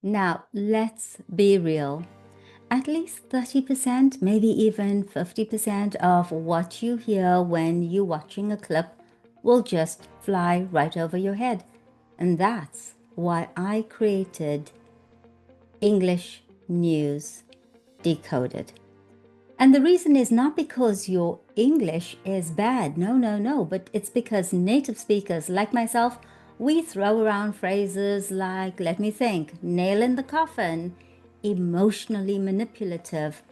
Now, let's be real. At least 30%, maybe even 50% of what you hear when you're watching a clip will just fly right over your head. And that's why I created English News Decoded. And the reason is not because your English is bad. No, no, no. But it's because native speakers like myself, we throw around phrases like, let me think, nail in the coffin, emotionally manipulative,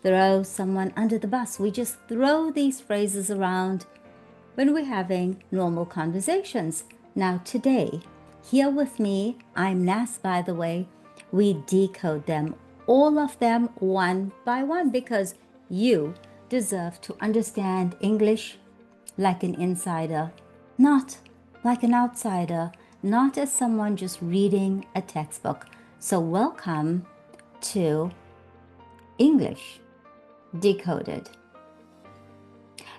throw someone under the bus. We just throw these phrases around when we're having normal conversations. Now, today, here with me, I'm Nas, by the way, we decode them, all of them one by one, because you deserve to understand English like an insider, not like an outsider, not as someone just reading a textbook. So, welcome to English Decoded.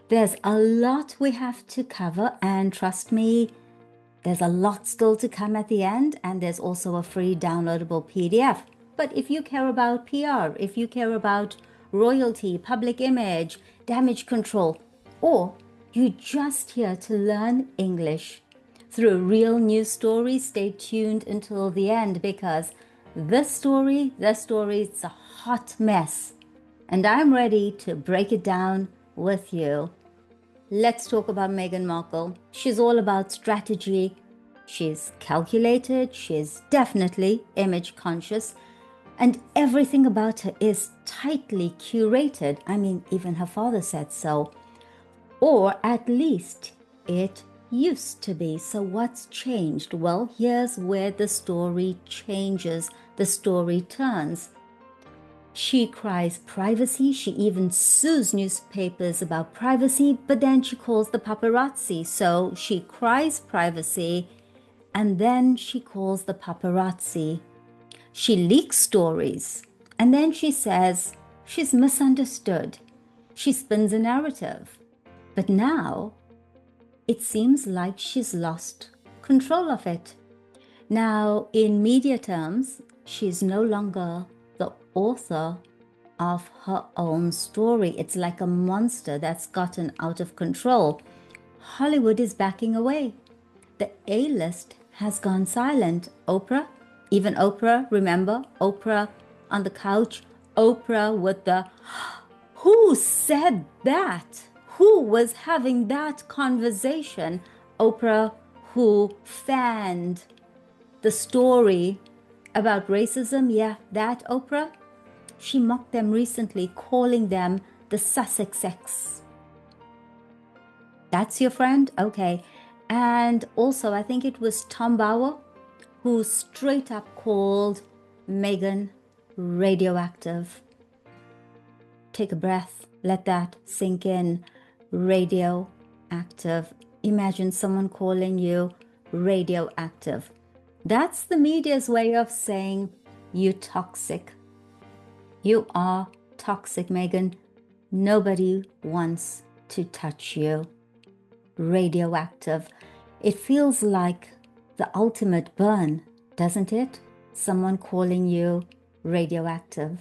There's a lot we have to cover, and trust me, there's a lot still to come at the end, and there's also a free downloadable PDF. But if you care about PR, if you care about royalty, public image, damage control, or you're just here to learn English through real news stories, stay tuned until the end, because this story, it's a hot mess. And I'm ready to break it down with you. Let's talk about Meghan Markle. She's all about strategy. She's calculated. She's definitely image conscious. And everything about her is tightly curated. I mean, even her father said so. Or at least it used to be. So what's changed? Well, here's where the story changes. The story turns. She cries privacy. She even sues newspapers about privacy, but then she calls the paparazzi. So she cries privacy, and then she calls the paparazzi. She leaks stories, and then she says she's misunderstood. She spins a narrative. But now it seems like she's lost control of it. Now, in media terms, she's no longer the author of her own story. It's like a monster that's gotten out of control. Hollywood is backing away. The A-list has gone silent. Oprah, even Oprah, remember? Oprah on the couch. Oprah with the, who said that? Who was having that conversation? Oprah, who fanned the story about racism. Yeah, that Oprah. She mocked them recently, calling them the Sussexes. That's your friend? Okay. And also, I think it was Tom Bauer who straight up called Meghan radioactive. Take a breath. Let that sink in. Radioactive. Imagine someone calling you radioactive. That's the media's way of saying you're toxic. You are toxic, Meghan. Nobody wants to touch you. Radioactive. It feels like the ultimate burn, doesn't it? Someone calling you radioactive.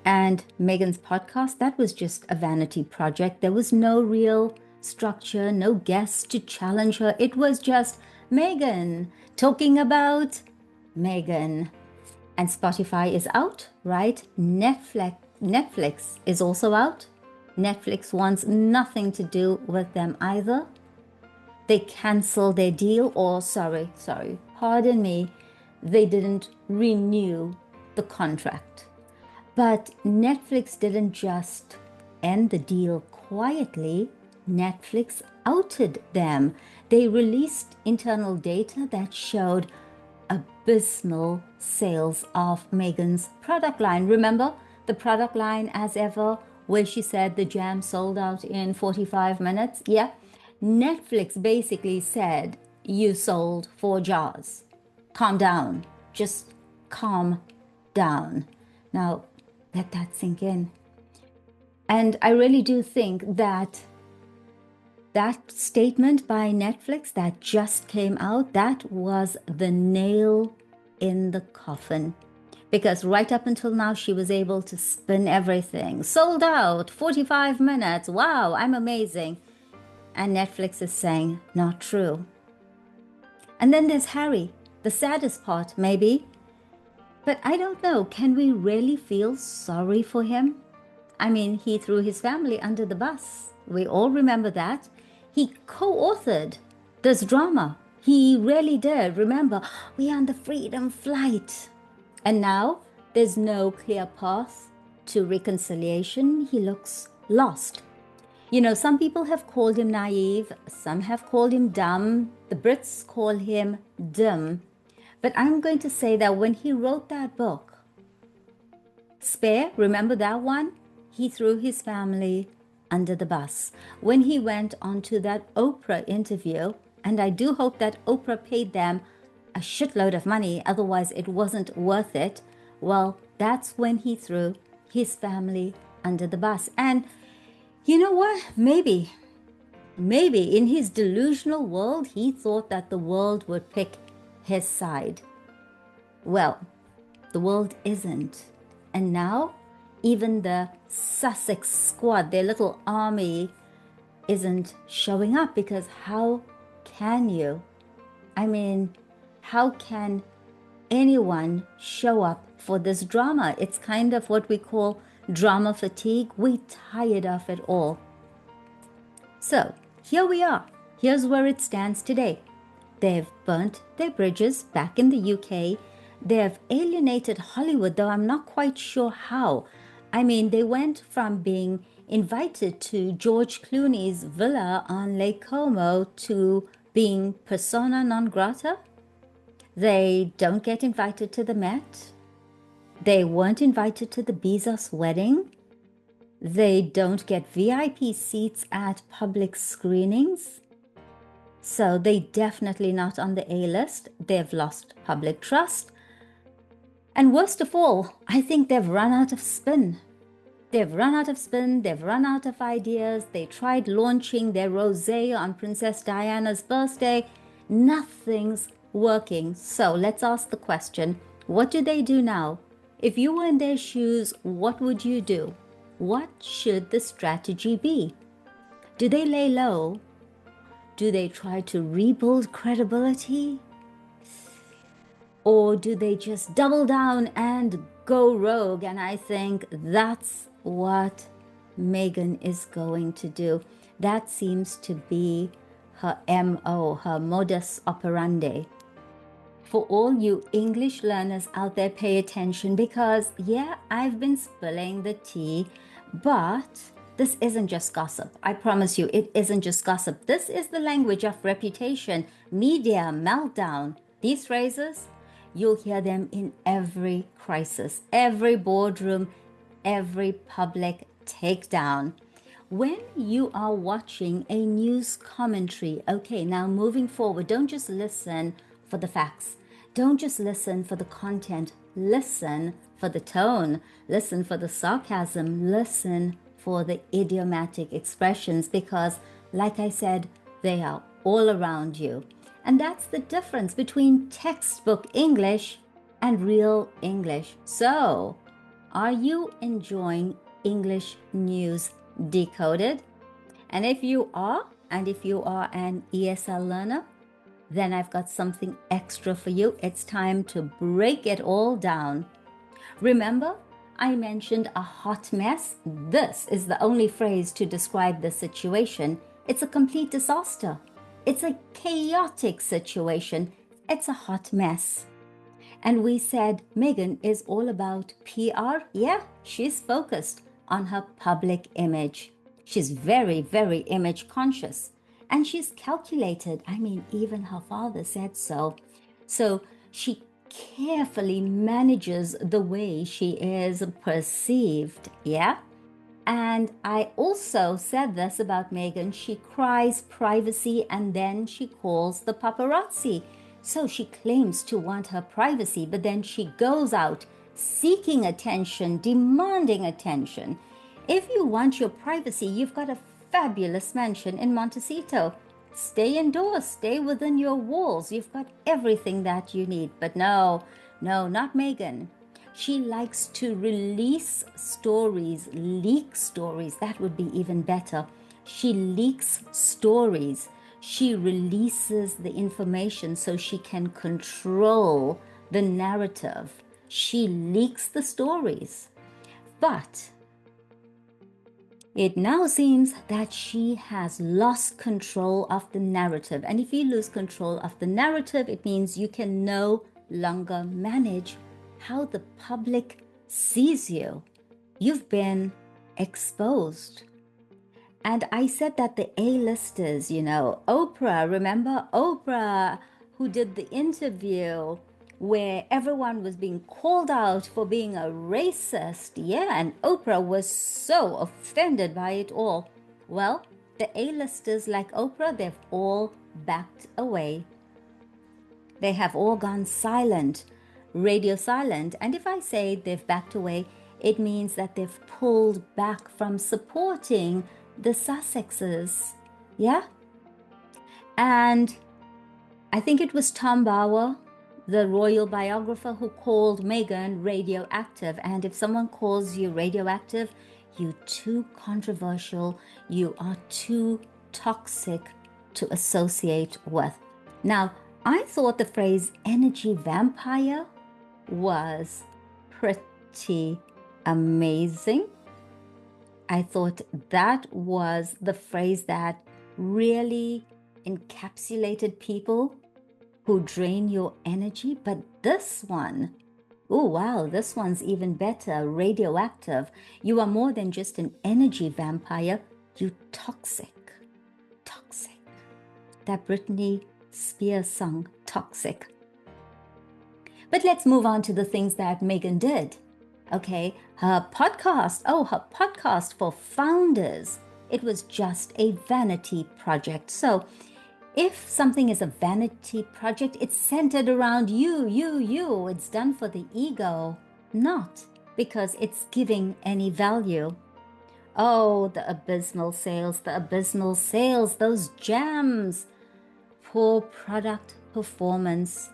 And Meghan's podcast, that was just a vanity project. There was no real structure, no guests to challenge her. It was just Meghan talking about Meghan. And Spotify is out, right? Netflix is also out. Netflix wants nothing to do with them either. They canceled their deal, or pardon me, they didn't renew the contract. But Netflix didn't just end the deal quietly. Netflix outed them. They released internal data that showed abysmal sales of Meghan's product line. Remember the product line as ever, where she said the jam sold out in 45 minutes? Yeah. Netflix basically said, you sold 4 jars. Calm down. Just calm down. Now, let that sink in. And I really do think that that statement by Netflix that just came out, that was the nail in the coffin. Because right up until now, she was able to spin everything. Sold out, 45 minutes. Wow, I'm amazing. And Netflix is saying, not true. And then there's Harry, the saddest part, maybe. But I don't know, can we really feel sorry for him? I mean, he threw his family under the bus. We all remember that. He co-authored this drama. He really did. Remember, we are on the Freedom Flight. And now there's no clear path to reconciliation. He looks lost. You know, some people have called him naive. Some have called him dumb. The Brits call him dim. But I'm going to say that when he wrote that book, Spare, remember that one? He threw his family under the bus. When he went onto that Oprah interview, and I do hope that Oprah paid them a shitload of money, otherwise it wasn't worth it. Well, that's when he threw his family under the bus. And you know what? Maybe in his delusional world, he thought that the world would pick his side. Well, the world isn't. And now, even the Sussex squad, their little army, isn't showing up because how can you? I mean, how can anyone show up for this drama? It's kind of what we call drama fatigue. We're tired of it all. So here we are. Here's where it stands today. They've burnt their bridges back in the UK. They've alienated Hollywood, though I'm not quite sure how. I mean, they went from being invited to George Clooney's villa on Lake Como to being persona non grata. They don't get invited to the Met. They weren't invited to the Bezos wedding. They don't get VIP seats at public screenings. So they definitely not on the A-list. They've lost public trust. And worst of all, I think they've run out of spin. They've run out of spin. They've run out of ideas. They tried launching their rosé on Princess Diana's birthday. Nothing's working. So let's ask the question, what do they do now? If you were in their shoes, what would you do? What should the strategy be? Do they lay low? Do they try to rebuild credibility? Or do they just double down and go rogue? And I think that's what Meghan is going to do. That seems to be her MO, her modus operandi. For all you English learners out there, pay attention because, yeah, I've been spilling the tea, but this isn't just gossip. I promise you, it isn't just gossip. This is the language of reputation, media, meltdown. These phrases, you'll hear them in every crisis, every boardroom, every public takedown. When you are watching a news commentary, okay, now moving forward, don't just listen for the facts. Don't just listen for the content. Listen for the tone. Listen for the sarcasm. Listen for the idiomatic expressions because, like I said, they are all around you. And that's the difference between textbook English and real English. So, are you enjoying English News Decoded? And if you are an ESL learner, then I've got something extra for you. It's time to break it all down. Remember, I mentioned a hot mess. This is the only phrase to describe the situation. It's a complete disaster. It's a chaotic situation. It's a hot mess. And we said Meghan is all about PR. Yeah, she's focused on her public image. She's very, very image conscious. And she's calculated. I mean, even her father said so. So she carefully manages the way she is perceived. Yeah? And I also said this about Meghan. She cries privacy and then she calls the paparazzi. So she claims to want her privacy, but then she goes out seeking attention, demanding attention. If you want your privacy, you've got a fabulous mansion in Montecito. Stay indoors, stay within your walls. You've got everything that you need. But no, No, not Meghan. She likes to release stories, leak stories. That would be even better. She leaks stories. She releases the information so she can control the narrative. She leaks the stories. But it now seems that she has lost control of the narrative. And if you lose control of the narrative, it means you can no longer manage how the public sees you. You've been exposed. And I said that the A-listers, Oprah, remember Oprah, who did the interview where everyone was being called out for being a racist. Yeah, and Oprah was so offended by it all. Well, the A-listers like Oprah, they've all backed away. They have all gone silent, radio silent. And if I say they've backed away, it means that they've pulled back from supporting the Sussexes. Yeah? And I think it was Tom Bauer, the royal biographer, who called Meghan radioactive. And if someone calls you radioactive, you're too controversial, you are too toxic to associate with. Now, I thought the phrase energy vampire was pretty amazing. I thought that was the phrase that really encapsulated people who drain your energy. But this one, oh wow, this one's even better, radioactive. You are more than just an energy vampire, you toxic. Toxic. That Britney Spears song, Toxic. But let's move on to the things that Meghan did. Okay, her podcast for founders. It was just a vanity project. So if something is a vanity project, it's centered around you. It's done for the ego, not because it's giving any value. Oh, the abysmal sales, those jams. Poor product performance.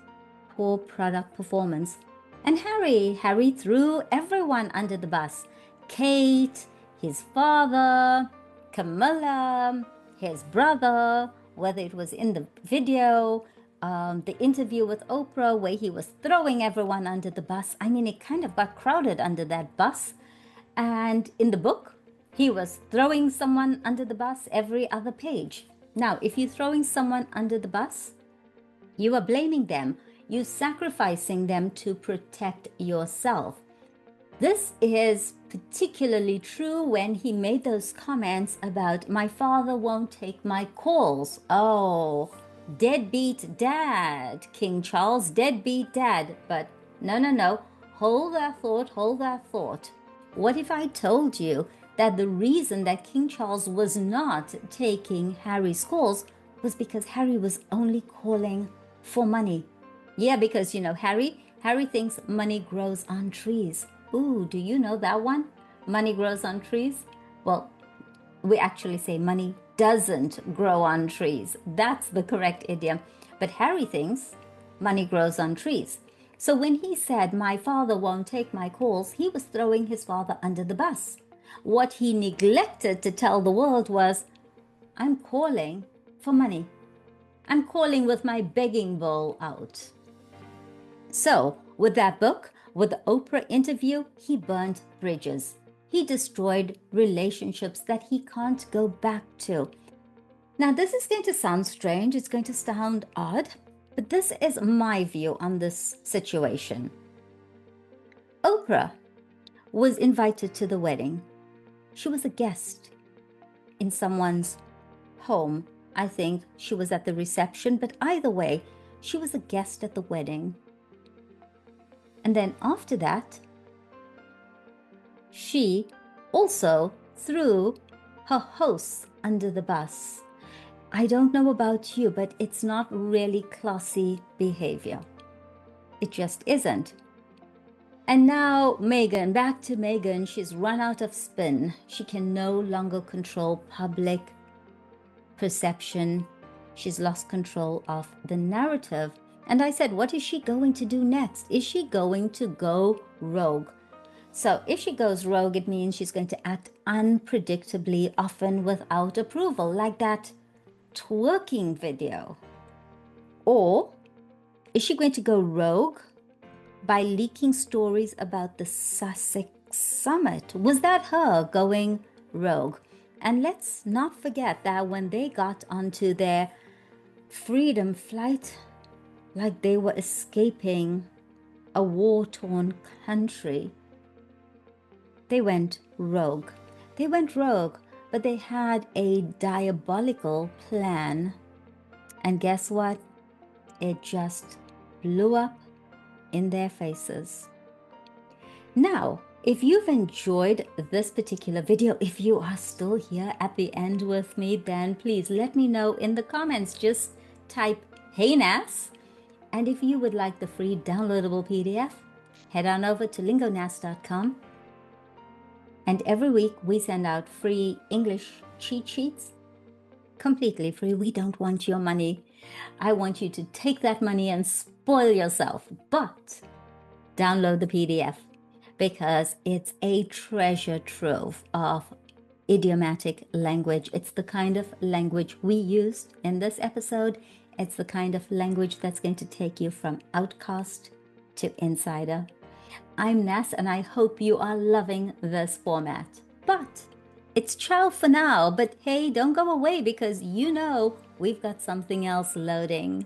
And Harry threw everyone under the bus. Kate, his father, Camilla, his brother, whether it was in the video, the interview with Oprah where he was throwing everyone under the bus. I mean, it kind of got crowded under that bus. And in the book, he was throwing someone under the bus every other page. Now, if you're throwing someone under the bus, you are blaming them. You're sacrificing them to protect yourself. This is particularly true when he made those comments about my father won't take my calls. Oh, deadbeat dad, King Charles, deadbeat dad. But no. Hold that thought. What if I told you that the reason that King Charles was not taking Harry's calls was because Harry was only calling for money? Yeah, because, Harry thinks money grows on trees. Ooh, do you know that one? Money grows on trees? Well, we actually say money doesn't grow on trees. That's the correct idiom. But Harry thinks money grows on trees. So when he said, my father won't take my calls, he was throwing his father under the bus. What he neglected to tell the world was, I'm calling for money. I'm calling with my begging bowl out. So, with that book, with the Oprah interview, he burnt bridges. He destroyed relationships that he can't go back to. Now, this is going to sound strange. It's going to sound odd, but this is my view on this situation. Oprah was invited to the wedding. She was a guest in someone's home. I think she was at the reception, but either way, she was a guest at the wedding. And then after that, she also threw her hosts under the bus. I don't know about you, but it's not really classy behavior. It just isn't. And now Meghan, back to Meghan, she's run out of spin. She can no longer control public perception. She's lost control of the narrative. And I said, what is she going to do next? Is she going to go rogue? So if she goes rogue, it means she's going to act unpredictably, often without approval, like that twerking video. Or is she going to go rogue by leaking stories about the Sussex summit? Was that her going rogue? And let's not forget that when they got onto their freedom flight, like they were escaping a war-torn country, they went rogue. They went rogue, but they had a diabolical plan. And guess what? It just blew up in their faces. Now, if you've enjoyed this particular video, if you are still here at the end with me, then please let me know in the comments. Just type "Hey Nas." And if you would like the free downloadable PDF, head on over to lingonas.com. And every week we send out free English cheat sheets, completely free. We don't want your money. I want you to take that money and spoil yourself, but download the PDF because it's a treasure trove of idiomatic language. It's the kind of language we used in this episode. It's the kind of language that's going to take you from outcast to insider. I'm Ness, and I hope you are loving this format. But it's ciao for now. But hey, don't go away because you know we've got something else loading.